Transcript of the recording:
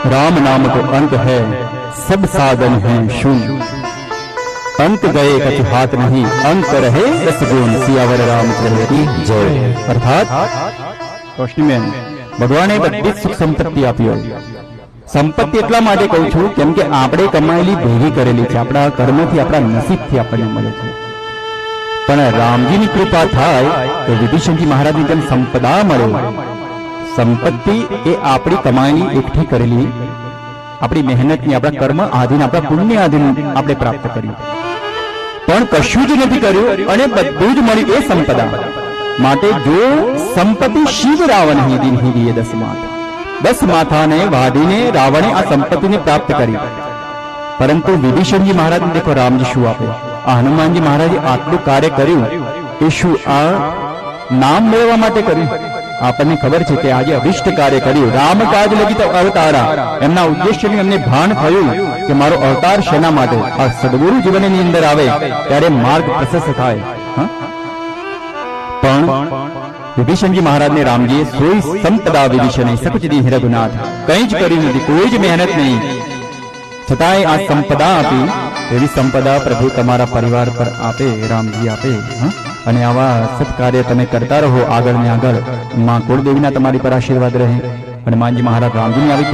राम नाम को अंत है, सब साधन है शून्य। अंत गए कछ हाथ नहीं, अंत रहे दस गुण। सियावर रामचंद्र की जय। अर्थात रोशनीबेन, भगवाने बધી સુખ સંપત્તિ આપી હોય। સંપત્તિ એટલા માટે કહું છું કેમ કે આપણે કમાયેલી ભેગી કરેલી છે, આપણા કર્મથી, આપણા નસીબથી આપણને મળે છે। પણ રામજીની કૃપા થાય તો વિભીષણજી મહારાજની જેમ સંપદા મળે। સંપત્તિ એ આપણી કમાયેલી એકઠી કરેલી, આપણી મહેનતની, આપણા કર્મ આધીન, આપણા પુણ્ય આધીન આપણે પ્રાપ્ત કર્યું, પણ કશું જ નથી કર્યું અને બધું જ મળ્યું એ સંપદા। માટે જો સંપત્તિ શિવ રાવણ ही दिन ही दिए 10 माथा, 10 माथाने वाढ़ीने रावणे आ संपत्तिने प्राप्त करी। परंतु विभीषणजी महाराज ने देखो रामजी शू आपे, आ हनुमानजी महाराजे आटલું कार्य કર્યું એ શું આ નામ મેળવવા માટે કર્યું? આપણને ખબર છે કે આજે અભિષ્ટ કાર્ય કર્યું, રામ કાજ લગી તો અવતારા। એમના ઉદ્દેશ્યની અમને ભાન થયું કે મારો અવતાર શેના માટે? આ સદગુરુ જીવનની અંદર આવે ત્યારે માર્ગ પ્રશસ્ત થાય। પણ વિભીષણજી મહારાજને રામજીએ સોઈ સંપદા વિભીષણે સકુચ દી રઘુનાથ, કંઈ જ કર્યું નથી, કોઈ જ મહેનત નહીં, છતાંય આ સંપદા આપી। એવી સંપદા પ્રભુ તમારા પરિવાર પર આપે, રામજી આપે। અને આવા સત્કાર્ય તમે કરતા રહો આગળ ને આગળ। માં કુળદેવીના તમારી પર આશીર્વાદ રહે। હનુમાનજી મહારાજ રામજીની આવી